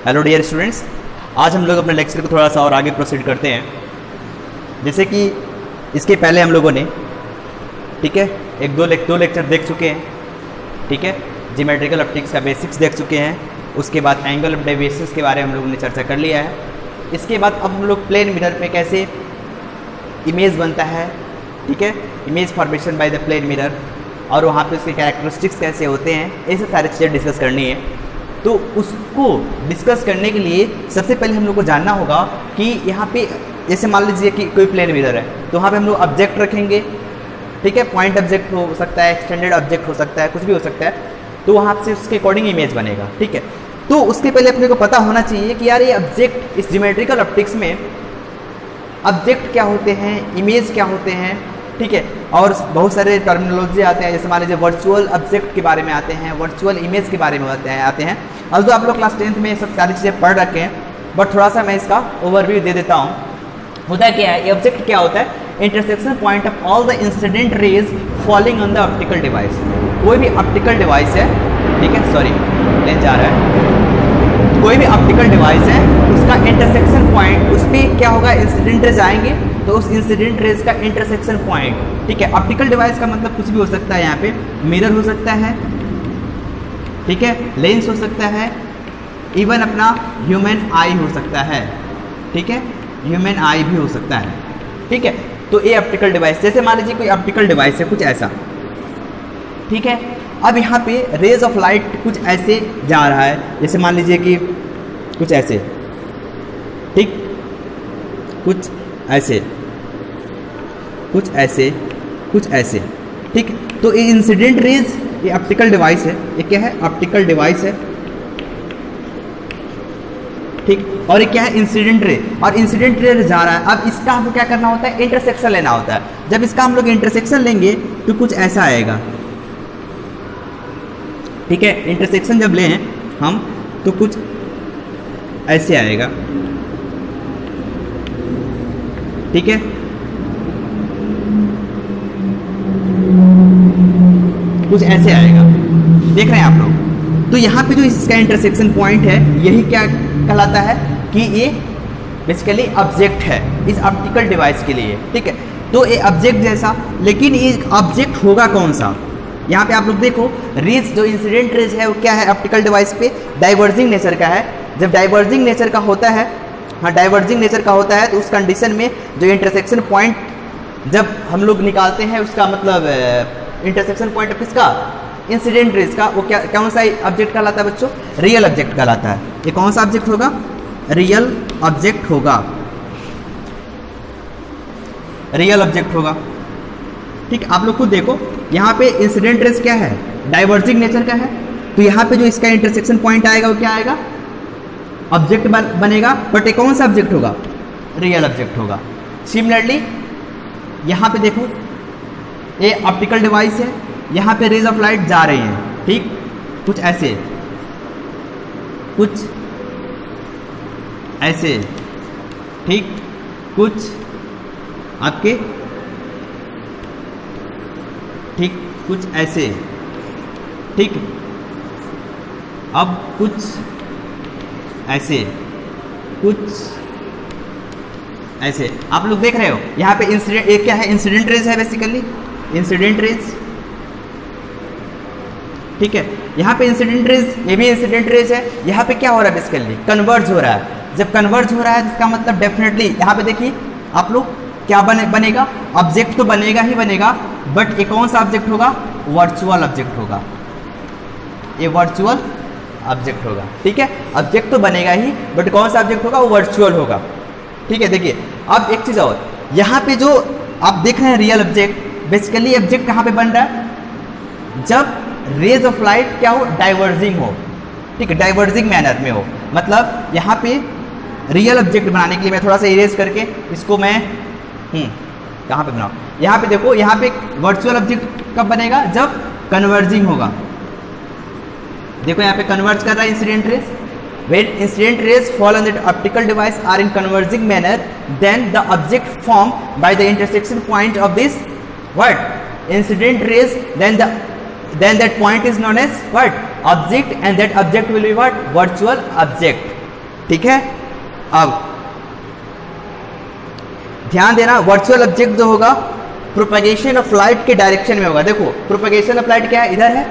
Hello dear students, आज हम लोग अपने लेक्चर को थोड़ा सा और आगे प्रोसीड करते हैं। जैसे कि इसके पहले हम लोगों ने ठीक है दो लेक्चर देख चुके हैं। ठीक है, ज्योमेट्रिकल ऑप्टिक्स का बेसिक्स देख चुके हैं। उसके बाद एंगल ऑफ डेविएशंस के बारे में हम लोगों ने चर्चा कर लिया है। इसके बाद अब हम लोग प्लेन मिरर पे कैसे इमेज बनता है, ठीक है, image formation by the plane mirror, और वहाँ पे उसके कैरेक्टरिस्टिक्स कैसे होते हैं, ऐसे सारी चीज़ें डिस्कस करनी है। तो उसको डिस्कस करने के लिए सबसे पहले हम लोग को जानना होगा कि यहाँ पे जैसे मान लीजिए कि कोई प्लेन मिरर है, तो वहाँ पे हम लोग ऑब्जेक्ट रखेंगे। ठीक है, पॉइंट ऑब्जेक्ट हो सकता है, एक्सटेंडेड ऑब्जेक्ट हो सकता है, कुछ भी हो सकता है। तो वहाँ से उसके अकॉर्डिंग इमेज बनेगा। ठीक है, तो उसके पहले अपने को पता होना चाहिए कि यार ये ऑब्जेक्ट, इस ज्योमेट्रिकल ऑप्टिक्स में ऑब्जेक्ट क्या होते हैं, इमेज क्या होते हैं। ठीक है, और बहुत सारे टर्मिनोलॉजी आते हैं, जैसे मान लीजिए वर्चुअल ऑब्जेक्ट के बारे में आते हैं, वर्चुअल इमेज के बारे में आते हैं। और आप लोग क्लास 10th में ये सब सारी चीज़ें पढ़ रखे हैं, बट थोड़ा सा मैं इसका ओवरव्यू दे देता हूँ। होता है क्या है, ये ऑब्जेक्ट क्या होता है? Intersection point of all the incident raise falling on the optical device. कोई भी ऑप्टिकल डिवाइस है, ठीक है, सॉरी लेन जा रहा है, कोई भी ऑप्टिकल डिवाइस है, उसका इंटरसेक्शन पॉइंट, उस पर क्या होगा, इंसिडेंट रेज आएंगे, तो उस इंसिडेंट रेज का इंटरसेक्शन पॉइंट, ठीक है, ऑप्टिकल डिवाइस का मतलब कुछ भी हो सकता है। यहाँ पे मिरर हो सकता है, ठीक है, लेंस हो सकता है, इवन अपना ह्यूमन आई हो सकता है। ठीक है, ह्यूमन आई भी हो सकता है। ठीक है, तो ये ऑप्टिकल डिवाइस, जैसे मान लीजिए कोई ऑप्टिकल डिवाइस है कुछ ऐसा। ठीक है, अब यहाँ पे रेज ऑफ लाइट कुछ ऐसे जा रहा है, जैसे मान लीजिए कि कुछ ऐसे, ठीक, कुछ ऐसे, कुछ ऐसे, कुछ ऐसे। ठीक, तो ये इंसिडेंट रेज, ये ऑप्टिकल डिवाइस है, ये क्या है, ऑप्टिकल डिवाइस है। ठीक, और ये क्या है, इंसिडेंट रे, और इंसिडेंट रे जा रहा है। अब इसका हमको क्या करना होता है, इंटरसेक्शन लेना होता है। जब इसका हम लोग इंटरसेक्शन लेंगे तो कुछ ऐसा आएगा। ठीक है, इंटरसेक्शन जब लें हम तो कुछ ऐसे आएगा। ठीक है, कुछ ऐसे आएगा, देख रहे हैं आप लोग। तो यहाँ पे जो इसका इंटरसेक्शन पॉइंट है, यही क्या कहलाता है कि ये बेसिकली ऑब्जेक्ट है इस ऑप्टिकल डिवाइस के लिए। ठीक है, तो ये ऑब्जेक्ट जैसा, लेकिन ये ऑब्जेक्ट होगा कौन सा? यहाँ पे आप लोग देखो, रेज जो इंसिडेंट रेज है वो क्या है, ऑप्टिकल डिवाइस पे डाइवर्जिंग नेचर का है। जब डाइवर्जिंग नेचर का होता है, हाँ डाइवर्जिंग नेचर का होता है, तो उस कंडीशन में जो इंटरसेक्शन पॉइंट जब हम लोग निकालते हैं, उसका मतलब इंटरसेक्शन पॉइंट किसका, इंसिडेंट रेज का, वो क्या कौन सा ऑब्जेक्ट कहलाता है बच्चों? रियल ऑब्जेक्ट कहलाता है। ये कौन सा ऑब्जेक्ट होगा? रियल ऑब्जेक्ट होगा, रियल ऑब्जेक्ट होगा। ठीक, आप लोग खुद देखो, यहाँ पे इंसिडेंट रेज क्या है, डाइवर्जिंग नेचर का है, तो यहाँ पे जो इसका इंटरसेक्शन पॉइंट आएगा वो क्या आएगा, ऑब्जेक्ट बनेगा। बट ये कौन सा ऑब्जेक्ट होगा? रियल ऑब्जेक्ट होगा। सिमिलरली यहाँ पे देखो, ये ऑप्टिकल डिवाइस है, यहाँ पे रेज ऑफ लाइट जा रही हैं, ठीक, कुछ ऐसे, कुछ ऐसे, ठीक, कुछ आपके, ठीक, कुछ ऐसे, ठीक, अब कुछ ऐसे, कुछ ऐसे। आप लोग देख रहे हो यहाँ पे इंसिडेंट, एक क्या है, इंसिडेंट रेज है बेसिकली, इंसिडेंट रेज। ठीक है, यहाँ पे इंसिडेंट रेज, ये भी इंसिडेंट रेज है। यहाँ पे क्या हो रहा है, बेसिकली कन्वर्ज हो रहा है। जब कन्वर्ज हो रहा है, इसका मतलब डेफिनेटली यहाँ पे देखिए आप लोग, क्या बनेगा, ऑब्जेक्ट तो बनेगा ही बनेगा, बट ये कौन सा ऑब्जेक्ट होगा, वर्चुअल ऑब्जेक्ट होगा, ये वर्चुअल ऑब्जेक्ट होगा। ठीक है, ऑब्जेक्ट तो बनेगा ही, बट कौन सा ऑब्जेक्ट होगा, वो वर्चुअल होगा। ठीक है, देखिए अब एक चीज़ और, यहाँ पे जो आप देख रहे हैं रियल ऑब्जेक्ट, बेसिकली ऑब्जेक्ट कहाँ पे बन रहा है, जब रेज ऑफ लाइट क्या हो, डाइवर्जिंग हो। ठीक है, डाइवर्जिंग मैनर में हो। मतलब यहाँ पे रियल ऑब्जेक्ट बनाने के लिए मैं थोड़ा सा इरेज करके इसको मैं कहाँ पे बनाऊँ, यहाँ पे देखो, यहाँ पे वर्चुअल ऑब्जेक्ट कब बनेगा, जब कन्वर्जिंग होगा। देखो यहाँ पे कन्वर्ज कर रहा है incident raise. When incident rays fall on the optical device are in converging manner, then the object formed by the intersection point of this what incident rays, then that point is known as what object, and that object will be what virtual object. ठीक है। अब ध्यान देना, virtual object जो होगा propagation of light के direction में होगा। देखो प्रोपगेशन ऑफ लाइट क्या है, इधर है।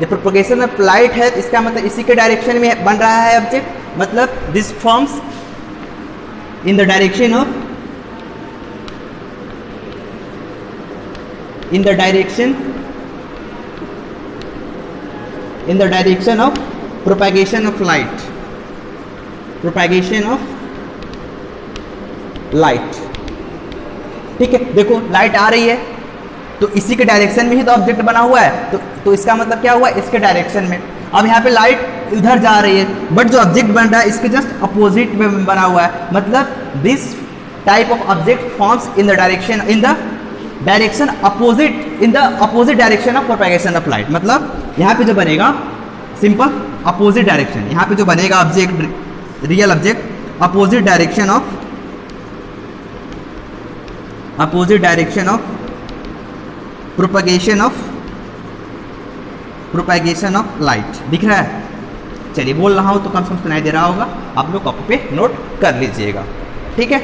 जब प्रोपगेशन ऑफ लाइट है तो इसका मतलब इसी के डायरेक्शन में बन रहा है ऑब्जेक्ट, मतलब this forms in the direction of in the direction of propagation of light, ठीक है। देखो लाइट आ रही है तो इसी के डायरेक्शन में ही तो ऑब्जेक्ट बना हुआ है, तो इसका मतलब क्या हुआ, इसके डायरेक्शन में। अब यहाँ पे लाइट इधर जा रही है बट जो ऑब्जेक्ट बन रहा है इसके जस्ट अपोजिट में बना हुआ है, मतलब this type of object forms in the direction opposite direction of propagation of light. मतलब यहाँ पे जो बनेगा सिंपल अपोजिट डायरेक्शन, यहाँ पे जो बनेगा object, real object opposite direction of propagation of light. दिख रहा है? चलिए बोल रहा हूँ तो कम से कम सुनाई दे रहा होगा, आप लोग कॉपी पे नोट कर लीजिएगा, ठीक है।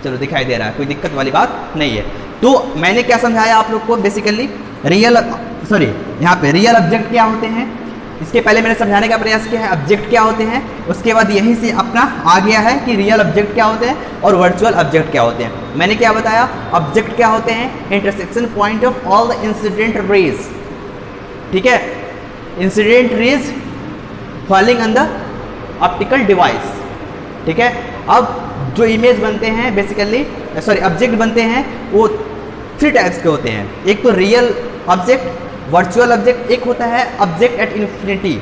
चलो दिखाई दे रहा है, कोई दिक्कत वाली बात नहीं है। तो मैंने क्या समझाया आप लोग को, बेसिकली यहाँ पे रियल ऑब्जेक्ट क्या होते हैं, इसके पहले मैंने समझाने का प्रयास किया है ऑब्जेक्ट क्या होते हैं, उसके बाद यहीं से अपना आ गया है कि रियल ऑब्जेक्ट क्या होते हैं और वर्चुअल ऑब्जेक्ट क्या होते हैं। मैंने क्या बताया, ऑब्जेक्ट क्या होते हैं, intersection point of all the incident raise, ठीक है, incident raise falling on the optical device, ठीक है। अब जो इमेज बनते हैं बेसिकली ऑब्जेक्ट बनते हैं वो 3 टाइप्स के होते हैं। एक तो रियल ऑब्जेक्ट, वर्चुअल ऑब्जेक्ट, एक होता है ऑब्जेक्ट एट इन्फिनिटी,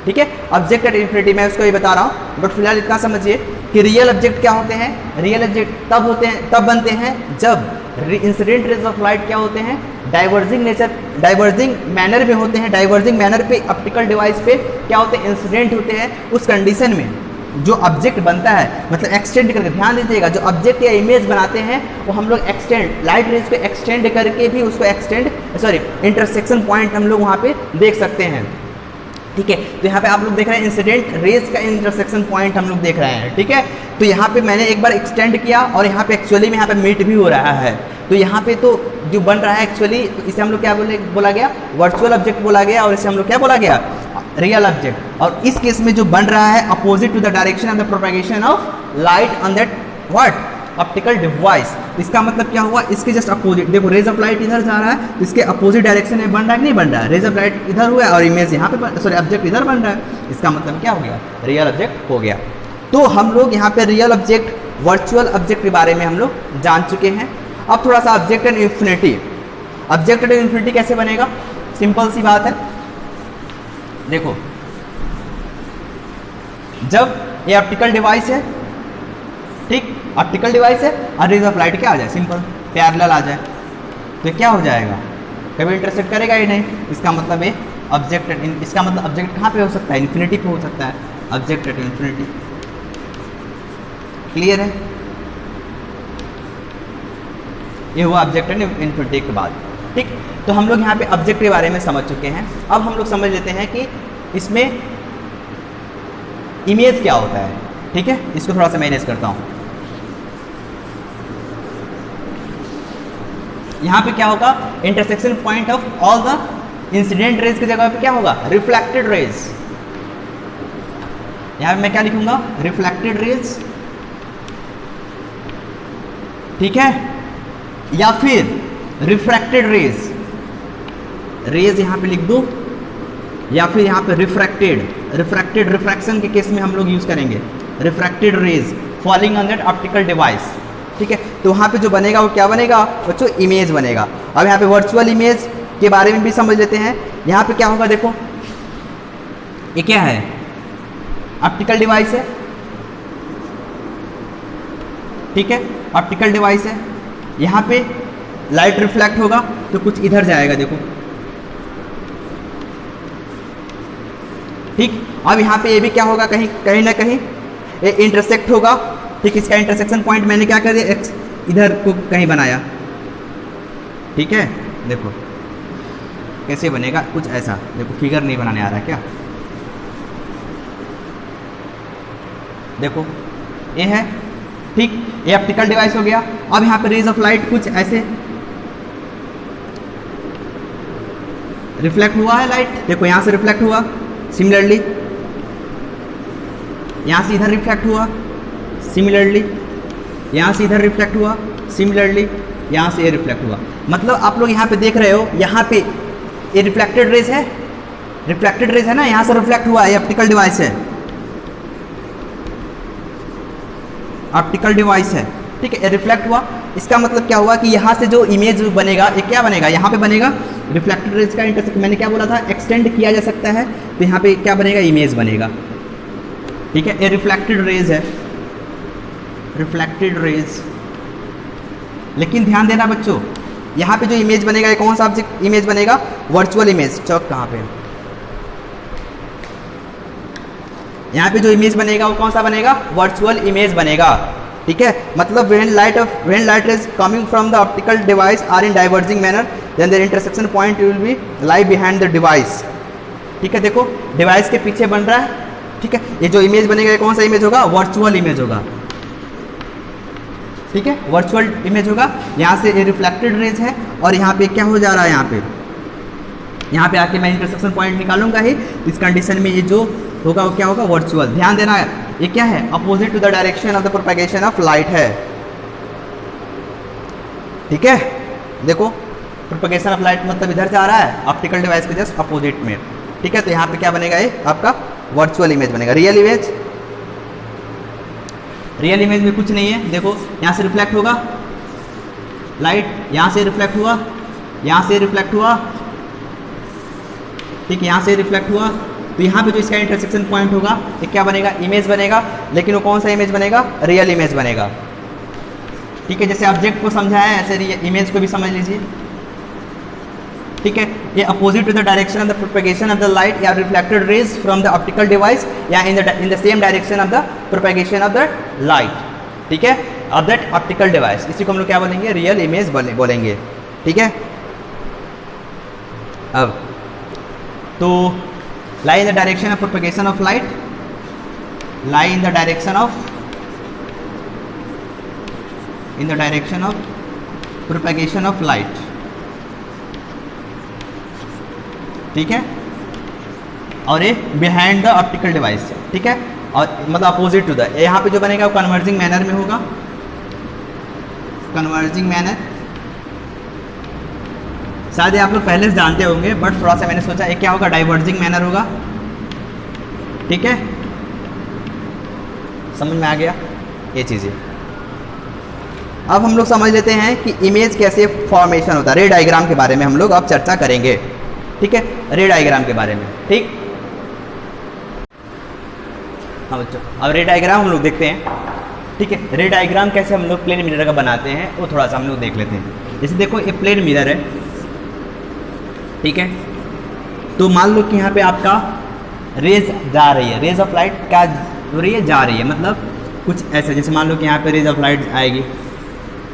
ठीक है। ऑब्जेक्ट एट इन्फिनिटी मैं उसको ही बता रहा हूँ, बट फिलहाल इतना समझिए कि रियल ऑब्जेक्ट क्या होते हैं। रियल ऑब्जेक्ट तब बनते हैं जब इंसिडेंट रेज ऑफ लाइट क्या होते हैं, डाइवर्जिंग मैनर में होते हैं। डाइवर्जिंग मैनर पे ऑप्टिकल डिवाइस पे क्या होते हैं, इंसिडेंट होते हैं। उस कंडीशन में जो ऑब्जेक्ट बनता है, मतलब एक्सटेंड करके, ध्यान दीजिएगा, जो ऑब्जेक्ट या इमेज बनाते हैं वो हम लोग एक्सटेंड, लाइट रेज को एक्सटेंड करके भी उसको इंटरसेक्शन पॉइंट हम लोग वहाँ पे देख सकते हैं, ठीक है। तो यहाँ पे आप लोग देख रहे हैं इंसिडेंट रेज का इंटरसेक्शन पॉइंट हम लोग देख रहे हैं, ठीक है। तो यहाँ पे मैंने एक बार एक्सटेंड किया और यहाँ पे एक्चुअली में यहाँ पे मीट भी हो रहा है। तो यहाँ पे तो जो बन रहा है एक्चुअली, तो इसे हम लोग क्या बोला गया, वर्चुअल ऑब्जेक्ट बोला गया, और इसे हम लोग क्या बोला गया, रियल ऑब्जेक्ट। और इस केस में जो बन रहा है opposite to the direction of the propagation of light on that what optical device. इसका मतलब क्या हुआ, इसके जस्ट अपोजिट, देखो रेज ऑफ लाइट इधर जा रहा है, इसके अपोजिट डायरेक्शन में बन रहा है कि नहीं बन रहा है, रेज ऑफ लाइट इधर हुआ है और इमेज यहाँ पे ऑब्जेक्ट इधर बन रहा है। इसका मतलब क्या हो गया, रियल ऑब्जेक्ट हो गया। तो हम लोग यहाँ पे रियल ऑब्जेक्ट, वर्चुअल ऑब्जेक्ट के बारे में हम लोग जान चुके हैं। अब थोड़ा सा object and infinity. Object and infinity कैसे बनेगा, सिंपल सी बात है। देखो जब ये ऑप्टिकल डिवाइस है, ठीक, ऑप्टिकल डिवाइस है और रेज ऑफ लाइट क्या आ जाए, सिंपल पैरेलल आ जाए, तो क्या हो जाएगा, कभी इंटरसेक्ट करेगा ही नहीं। इसका मतलब ये ऑब्जेक्ट, इसका मतलब ऑब्जेक्ट कहाँ पे हो सकता है, इन्फिनिटी पे हो सकता है, ऑब्जेक्ट एट इन्फिनिटी। क्लियर है? ये हुआ ऑब्जेक्ट एट इन्फिनिटी के बाद, ठीक। तो हम लोग यहाँ पे ऑब्जेक्ट के बारे में समझ चुके हैं। अब हम लोग समझ लेते हैं कि इसमें इमेज क्या होता है, ठीक है। इसको थोड़ा सा मैनेज करता हूँ। यहाँ पे क्या होगा, intersection point of all the incident raise की जगह पे क्या होगा, रिफ्लेक्टेड रेज। यहाँ पे मैं क्या लिखूंगा, रिफ्लेक्टेड रेज, ठीक है, या फिर रिफ्रैक्टेड रेज, रेज यहाँ पे लिख दो, या फिर यहाँ पे रिफ्रैक्टेड रिफ्रैक्शन के केस में हम लोग यूज करेंगे refracted rays falling on that optical device, ठीक है। तो वहाँ पे जो बनेगा वो क्या बनेगा बच्चों, इमेज बनेगा। अब यहाँ पे वर्चुअल इमेज के बारे में भी समझ लेते हैं। यहाँ पे क्या होगा, देखो ये क्या है, ऑप्टिकल डिवाइस है, ठीक है, ऑप्टिकल डिवाइस है। यहाँ पे लाइट रिफ्लेक्ट होगा तो कुछ इधर जाएगा, देखो, ठीक। अब यहाँ पे ये भी क्या होगा, कहीं ना कहीं ये इंटरसेक्ट होगा, ठीक। इसका इंटरसेक्शन पॉइंट मैंने क्या कर दिया, इधर को कहीं बनाया, ठीक है। देखो कैसे बनेगा, कुछ ऐसा, देखो फिगर नहीं बनाने आ रहा है क्या, देखो ये है, ठीक, ये ऑप्टिकल डिवाइस हो गया। अब यहाँ पे रेज ऑफ लाइट कुछ ऐसे रिफ्लेक्ट हुआ है लाइट, देखो यहाँ से रिफ्लेक्ट हुआ, सिमिलरली यहाँ से इधर रिफ्लेक्ट हुआ, सिमिलरली यहाँ से इधर रिफ्लेक्ट हुआ, सिमिलरली यहाँ से ये रिफ्लेक्ट हुआ। मतलब आप लोग यहाँ पे देख रहे हो, यहाँ पे ये रिफ्लेक्टेड रेज है, रिफ्लेक्टेड रेज है ना, यहाँ से रिफ्लेक्ट हुआ, ये ऑप्टिकल डिवाइस है, ऑप्टिकल डिवाइस है, ठीक है, रिफ्लेक्ट हुआ। इसका मतलब क्या हुआ कि यहाँ से जो इमेज बनेगा, ये क्या बनेगा, यहाँ पे बनेगा रिफ्लेक्टेड रेज का इंटरसेक्ट, मैंने क्या बोला था, एक्सटेंड किया जा सकता है, तो यहाँ पे क्या बनेगा, इमेज बनेगा, ठीक है। ये रिफ्लेक्टेड रेज है, रिफ्लेक्टेड रेज। लेकिन ध्यान देना बच्चों, यहाँ पे जो इमेज बनेगा, ये कौन सा ऑब्जेक्ट इमेज बनेगा, वर्चुअल इमेज। चौक कहाँ पे, यहाँ पे जो इमेज बनेगा वो कौन सा बनेगा, वर्चुअल इमेज बनेगा, ठीक है। मतलब when light rays coming from the optical device are in diverging manner, then their intersection point will be lie behind the device, ठीक है। देखो डिवाइस के पीछे बन रहा है, ठीक है। ये जो इमेज बनेगा ये कौन सा इमेज होगा, वर्चुअल इमेज होगा, ठीक है, वर्चुअल इमेज होगा। यहाँ से ये रिफ्लेक्टेड रेज है और यहाँ पे क्या हो जा रहा है, यहाँ पे आके मैं इंटरसेक्शन पॉइंट निकालूंगा ही, इस कंडीशन में ये जो होगा वो क्या होगा, वर्चुअल। ध्यान देना है, ये क्या है, opposite to the direction of the propagation of light है, ठीक है। देखो प्रोपेगेशन ऑफ लाइट मतलब इधर जा रहा है, ऑप्टिकल डिवाइस के जस्ट अपोजिट में, ठीक है। तो यहाँ पे क्या बनेगा, ये आपका वर्चुअल इमेज बनेगा। रियल इमेज, रियल इमेज में कुछ नहीं है, देखो यहाँ से रिफ्लेक्ट होगा लाइट, यहाँ से रिफ्लेक्ट हुआ, यहाँ से रिफ्लेक्ट हुआ, ठीक है, यहाँ से रिफ्लेक्ट हुआ, तो यहाँ पे जो इसका इंटरसेक्शन पॉइंट होगा ये क्या बनेगा, इमेज बनेगा। लेकिन वो कौन सा इमेज बनेगा, रियल इमेज बनेगा, ठीक है। जैसे ऑब्जेक्ट को समझाया है ऐसे इमेज को भी समझ लीजिए, ठीक है। ये opposite to the direction of the propagation of the light या reflected rays from the optical device या in the same direction of the propagation of the light, ठीक है, ऑफ दैट ऑप्टिकल डिवाइस। इसी को हम लोग क्या बोलेंगे, रियल इमेज बोलेंगे, ठीक है। अब तो lie in the direction of propagation of light, lie in the direction of propagation of light, ठीक है। और ये behind the optical device, ठीक है, और मतलब अपोजिट टू द, यहाँ पे जो बनेगा वो कन्वर्जिंग मैनर में होगा, कन्वर्जिंग मैनर। शायद आप लोग पहले से जानते होंगे बट थोड़ा सा मैंने सोचा ये क्या होगा, डाइवर्जिंग मैनर होगा, ठीक है। समझ में आ गया ये चीज़ें। अब हम लोग समझ लेते हैं कि इमेज कैसे फॉर्मेशन होता है। रे डायग्राम के बारे में हम लोग अब चर्चा करेंगे, ठीक है, रे डायग्राम के बारे में, ठीक। हाँ बच्चों, अब रे डायग्राम हम लोग देखते हैं, ठीक है। रे डायग्राम कैसे हम लोग प्लेन मिरर का बनाते हैं वो थोड़ा सा हम लोग देख लेते हैं। जैसे देखो ये प्लेन मिरर है, ठीक है। तो मान लो कि यहाँ पे आपका रेज जा रही है, रेज ऑफ लाइट क्या हो रही है, जा रही है, मतलब कुछ ऐसा। जैसे मान लो कि यहाँ पे रेज ऑफ लाइट आएगी,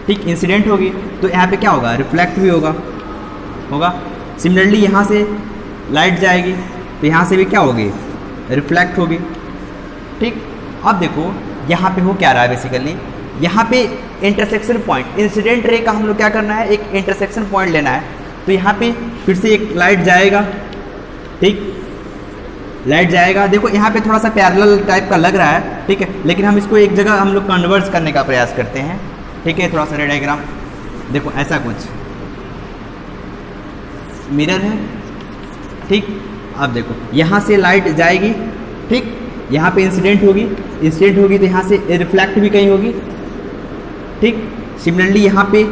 ठीक, इंसिडेंट होगी, तो यहाँ पे क्या होगा, रिफ्लेक्ट भी होगा। सिमिलरली यहाँ से लाइट जाएगी तो यहाँ से भी क्या होगी, रिफ्लेक्ट होगी, ठीक। अब देखो यहाँ पे हो क्या रहा है, बेसिकली यहाँ पे इंटरसेक्शन पॉइंट, इंसिडेंट रे का हम लोग क्या करना है, एक इंटरसेक्शन पॉइंट लेना है। तो यहाँ पे फिर से एक लाइट जाएगा, ठीक, लाइट जाएगा। देखो यहाँ पे थोड़ा सा पैरेलल टाइप का लग रहा है, ठीक है, लेकिन हम इसको एक जगह हम लोग कन्वर्ट करने का प्रयास करते हैं, ठीक है। थोड़ा सा रे डायग्राम देखो, ऐसा कुछ मिरर है, ठीक। अब देखो यहाँ से लाइट जाएगी, ठीक, यहाँ पे इंसिडेंट होगी तो यहाँ से रिफ्लेक्ट भी कहीं होगी, ठीक। सिमिलरली यहाँ पे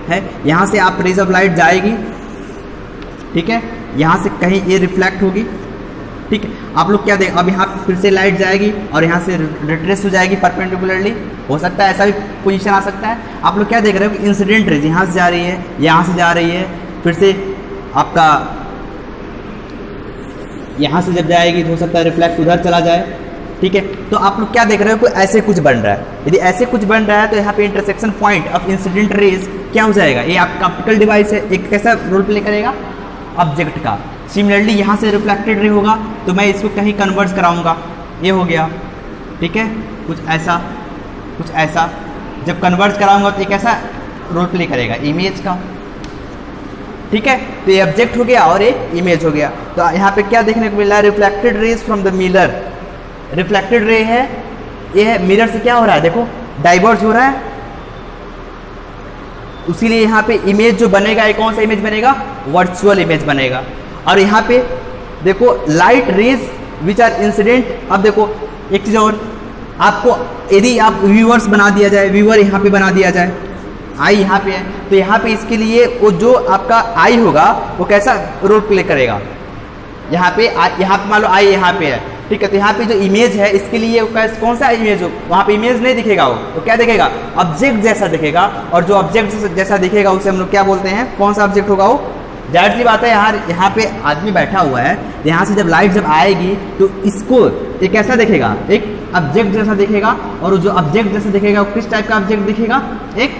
है, यहाँ से आप रेज ऑफ लाइट जाएगी, ठीक है, यहाँ से कहीं ये रिफ्लेक्ट होगी, ठीक है। आप लोग क्या देख, अब यहाँ फिर से लाइट जाएगी और यहाँ से रिट्रेस हो जाएगी परपेंडिकुलरली, हो सकता है ऐसा भी पोजीशन आ सकता है। आप लोग क्या देख रहे हो कि इंसिडेंट रेज यहाँ से जा रही है, यहाँ से जा रही है, फिर से आपका यहाँ से जब जाएगी तो हो सकता है रिफ्लेक्ट उधर चला जाए, ठीक है। तो आप लोग क्या देख रहे हो कि ऐसे कुछ बन रहा है। यदि ऐसे कुछ बन रहा है तो यहाँ पे intersection point of incident raise क्या हो जाएगा, ये आपका ऑप्टिकल डिवाइस है, एक कैसा रोल प्ले करेगा, ऑब्जेक्ट का। सिमिलरली यहाँ से रिफ्लेक्टेड रे होगा तो मैं इसको कहीं कन्वर्ट कराऊंगा, ये हो गया, ठीक है, कुछ ऐसा जब कन्वर्ज कराऊंगा तो एक ऐसा रोल प्ले करेगा इमेज का, ठीक है। तो ये ऑब्जेक्ट हो गया और एक इमेज हो गया। तो यहाँ पे क्या देखने को मिल रहा है, reflected rays from the mirror, reflected ray है, ये है मिरर से क्या हो रहा है, देखो डाइवर्ज हो रहा है, इसीलिए यहाँ पे इमेज जो बनेगा, ये कौन सा इमेज बनेगा, वर्चुअल इमेज बनेगा। और यहाँ पे देखो light rays which are incident. अब देखो एक चीज और, आपको यदि आप व्यूअर्स बना दिया जाए, व्यूअर यहाँ पे बना दिया जाए, आई यहाँ पे है, तो यहाँ पे इसके लिए वो जो आपका आई होगा वो कैसा रोल प्ले करेगा, यहाँ पे मान लो आई यहाँ पे है, ठीक है। तो यहाँ पे जो इमेज है इसके लिए कौन सा इमेज हो, वहाँ पे इमेज नहीं दिखेगा, वो तो क्या दिखेगा, ऑब्जेक्ट जैसा दिखेगा। और जो ऑब्जेक्ट जैसा दिखेगा उसे हम लोग क्या बोलते हैं, कौन सा ऑब्जेक्ट होगा वो, जाहिर सी बात है यहाँ पे आदमी बैठा हुआ है, यहाँ से जब लाइट जब आएगी तो इसको एक कैसा दिखेगा, एक ऑब्जेक्ट जैसा दिखेगा। और जो ऑब्जेक्ट जैसा दिखेगा वो किस टाइप का ऑब्जेक्ट दिखेगा, एक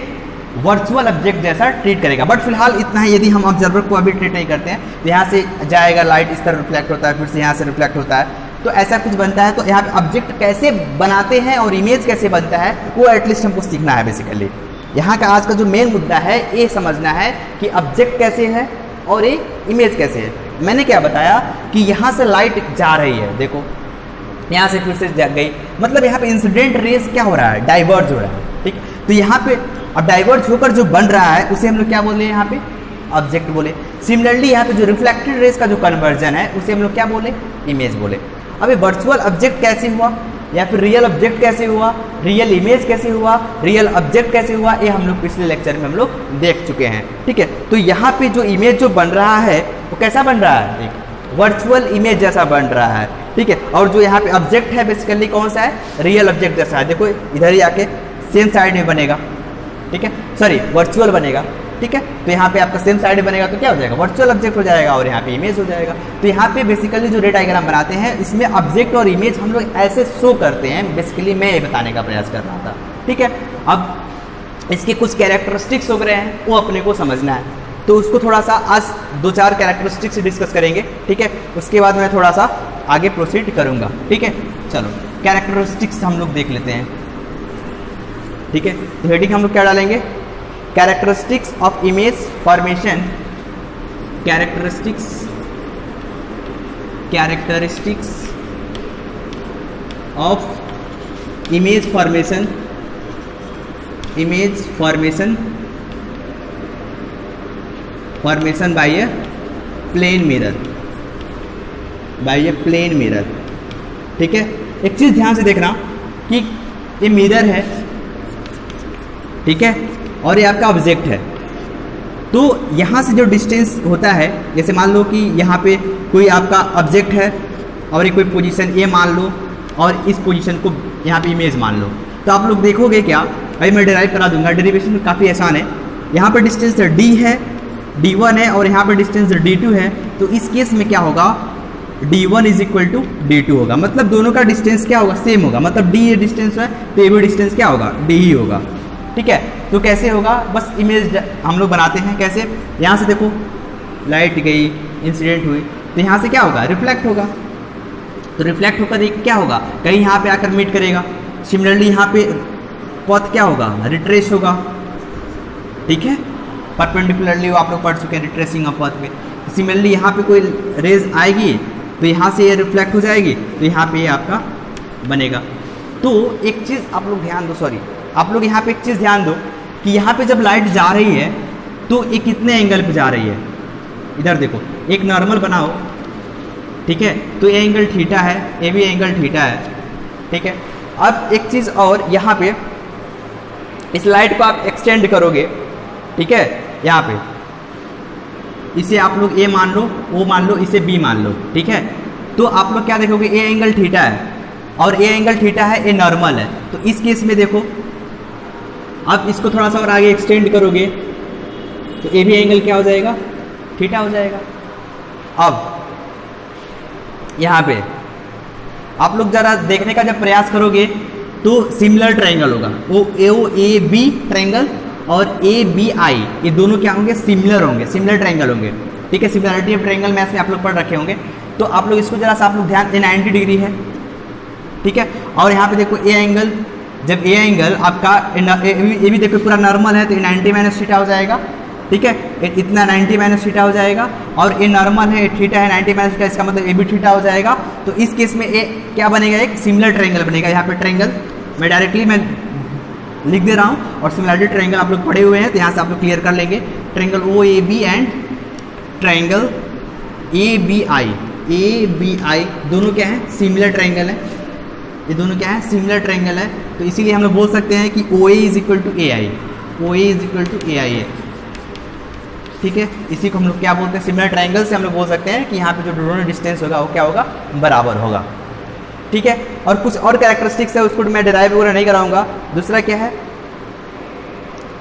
वर्चुअल ऑब्जेक्ट जैसा ट्रीट करेगा। बट फिलहाल इतना ही, यदि हम ऑब्जर्वर को अभी ट्रीट नहीं करते हैं तो यहाँ से जाएगा लाइट, इस तरह रिफ्लेक्ट होता है, फिर से यहाँ से रिफ्लेक्ट होता है, तो ऐसा कुछ बनता है। तो यहाँ पे ऑब्जेक्ट कैसे बनाते हैं और इमेज कैसे बनता है वो एटलीस्ट हमको सीखना है। बेसिकली यहाँ का आज का जो मेन मुद्दा है ये समझना है कि ऑब्जेक्ट कैसे है और ये इमेज कैसे है। मैंने क्या बताया कि यहाँ से लाइट जा रही है, देखो यहाँ से फिर से जा गई, मतलब यहाँ पे इंसिडेंट रेस क्या हो रहा है, डाइवर्ज हो रहा है, ठीक। तो यहाँ पे अब डाइवर्ज होकर जो बन रहा है उसे हम लोग क्या बोले, यहाँ पे ऑब्जेक्ट बोले। सिमिलरली यहाँ पे जो रिफ्लेक्टेड रेस का जो कन्वर्जन है उसे हम लोग क्या बोले, इमेज बोले। अब ये वर्चुअल ऑब्जेक्ट कैसे हुआ या फिर रियल ऑब्जेक्ट कैसे हुआ, रियल इमेज कैसे हुआ, रियल ऑब्जेक्ट कैसे हुआ, ये हम लोग पिछले लेक्चर में हम लोग देख चुके हैं, ठीक है। तो यहाँ पे जो इमेज जो बन रहा है वो कैसा बन रहा है, एक वर्चुअल इमेज जैसा बन रहा है, ठीक है। और जो यहाँ पे ऑब्जेक्ट है बेसिकली कौन सा है, रियल ऑब्जेक्ट जैसा है। देखो इधर ही आके सेम साइड में बनेगा, ठीक है, सॉरी वर्चुअल बनेगा, ठीक है। तो यहाँ पे आपका सेम साइड बनेगा तो क्या हो जाएगा, वर्चुअल ऑब्जेक्ट हो जाएगा और यहाँ पे इमेज हो जाएगा। तो यहाँ पे बेसिकली जो रे डायग्राम बनाते हैं इसमें ऑब्जेक्ट और इमेज हम लोग ऐसे शो करते हैं, बेसिकली मैं ये बताने का प्रयास कर रहा था, ठीक है। अब इसके कुछ कैरेक्टरिस्टिक्स हो गए हैं वो अपने को समझना है, तो उसको थोड़ा सा आज 2-4 कैरेक्टरिस्टिक्स डिस्कस करेंगे, ठीक है। उसके बाद मैं थोड़ा सा आगे प्रोसीड करूँगा, ठीक है। चलो कैरेक्टरिस्टिक्स हम लोग देख लेते हैं, ठीक है। तो हेडिंग हम लोग क्या डालेंगे, characteristics of image formation, characteristics of image formation, formation by a plane mirror, ठीक है। एक चीज ध्यान से देखना कि ये मिरर है, ठीक है, और ये आपका ऑब्जेक्ट है। तो यहाँ से जो डिस्टेंस होता है, जैसे मान लो कि यहाँ पे कोई आपका ऑब्जेक्ट है और ये कोई पोजीशन ए मान लो और इस पोजीशन को यहाँ पे इमेज मान लो, तो आप लोग देखोगे क्या, अभी मैं डिराइव करा दूंगा, डेरिवेशन काफ़ी आसान है। यहाँ पर डिस्टेंस डी है, d1 है और यहाँ पर डिस्टेंस d2 है, तो इस केस में क्या होगा, d1 is equal to d2 होगा, मतलब दोनों का डिस्टेंस क्या होगा, सेम होगा, मतलब d ये डिस्टेंस है तो ये भी डिस्टेंस क्या होगा, d ही होगा, ठीक है। तो कैसे होगा, बस इमेज हम लोग बनाते हैं कैसे, यहाँ से देखो लाइट गई, इंसिडेंट हुई, तो यहाँ से क्या होगा, रिफ्लेक्ट होगा, तो रिफ्लेक्ट होकर ये क्या होगा, कहीं यहाँ पे आकर मीट करेगा। सिमिलरली यहाँ पे पथ क्या होगा, रिट्रेस होगा, ठीक है, परपेंडिकुलरली वो आप लोग पढ़ चुके हैं रिट्रेसिंग ऑफ पथ पे। सिमिलरली यहाँ पे कोई रेज आएगी तो यहाँ से ये रिफ्लेक्ट हो जाएगी, तो यहाँ पे ये आपका बनेगा। तो एक चीज़ आप लोग ध्यान दो, सॉरी आप लोग यहाँ पे एक चीज़ ध्यान दो कि यहाँ पे जब लाइट जा रही है तो ये कितने एंगल पे जा रही है, इधर देखो एक नॉर्मल बनाओ, ठीक है, तो ये एंगल थीटा है, ये भी एंगल थीटा है, ठीक है। अब एक चीज़ और, यहाँ पे इस लाइट को आप एक्सटेंड करोगे, ठीक है, यहाँ पे इसे आप लोग ए मान लो, ओ मान लो, इसे बी मान लो, ठीक है। तो आप लोग क्या देखोगे, ए एंगल थीटा है और ए एंगल थीटा है, ए नॉर्मल है, तो इस केस में देखो अब इसको थोड़ा सा और आगे एक्सटेंड करोगे तो ए भी एंगल क्या हो जाएगा, थीटा हो जाएगा। अब यहाँ पे आप लोग जरा देखने का जब प्रयास करोगे तो सिमिलर ट्रायंगल होगा, वो ए बी ट्रायंगल और ए बी आई, ये दोनों क्या होंगे, सिमिलर होंगे, सिमिलर ट्रायंगल होंगे, ठीक है। सिमिलरिटी ऑफ ट्रायंगल मैथ्स में आप लोग पढ़ रखे होंगे, तो आप लोग इसको जरा सा आप लोग ध्यान, 90 डिग्री है, ठीक है। और यहाँ पे देखो ए एंगल, जब ए एंगल आपका ये भी देखो पूरा नॉर्मल है तो 90 माइनस थीटा हो जाएगा, ठीक है, इतना 90 माइनस थीटा हो जाएगा। और ए नॉर्मल है, थीटा है 90 माइनस थीटा, इसका मतलब ए भी थीटा हो जाएगा। तो इस केस में ए क्या बनेगा, एक सिमिलर ट्रायंगल बनेगा। यहाँ पे ट्रायंगल मैं डायरेक्टली लिख दे रहा हूँ, और सिमिलरिटी ट्रायंगल आप लोग पढ़े हुए हैं तो यहाँ से आप लोग क्लियर कर लेंगे। Triangle O A B and triangle A B I दोनों क्या है, सिमिलर ट्रायंगल है। ये दोनों क्या है, सिमिलर ट्रायंगल है। तो इसीलिए हम लोग बोल सकते हैं कि O A is equal to A I, O A is equal to A I है, ठीक है। इसी को हम लोग क्या बोलते हैं, सिमिलर ट्रायंगल से हम लोग बोल सकते हैं कि यहाँ पे जो दोनों डिस्टेंस होगा वो क्या होगा, बराबर होगा, ठीक है। और कुछ और कैरेक्टरिस्टिक्स है, उसको मैं डिराइव वगैरह नहीं कराऊंगा। दूसरा क्या है,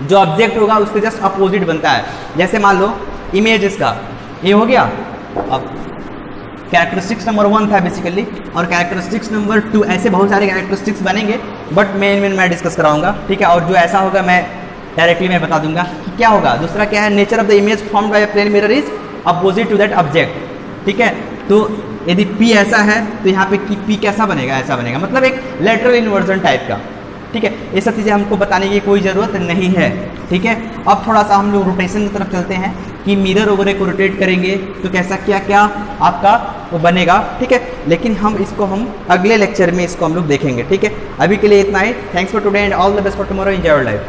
जो ऑब्जेक्ट होगा उसके जस्ट अपोजिट बनता है। जैसे मान लो इमेज इसका ये हो गया, अब कैरेक्टरिस्टिक्स नंबर 1 था बेसिकली, और कैरेक्टरिस्टिक्स नंबर 2, ऐसे बहुत सारे कैरेक्टरिस्टिक्स बनेंगे, बट मेन मैं डिस्कस कराऊंगा, ठीक है। और जो ऐसा होगा मैं डायरेक्टली मैं बता दूंगा कि क्या होगा। दूसरा क्या है, nature of the image formed by a plane mirror is opposite to that object, ठीक है। तो यदि P ऐसा है तो यहाँ पे P कैसा बनेगा, ऐसा बनेगा, मतलब एक लेटरल इन्वर्जन टाइप का, ठीक है। ये सब चीज़ें हमको बताने की कोई ज़रूरत नहीं है, ठीक है। अब थोड़ा सा हम लोग रोटेशन की तरफ चलते हैं कि मिरर वगैरह को रोटेट करेंगे तो कैसा क्या क्या आपका वो बनेगा, ठीक है। लेकिन हम अगले लेक्चर में इसको हम लोग देखेंगे, ठीक है। अभी के लिए इतना ही। Thanks for today and all the best for tomorrow. Enjoy your life.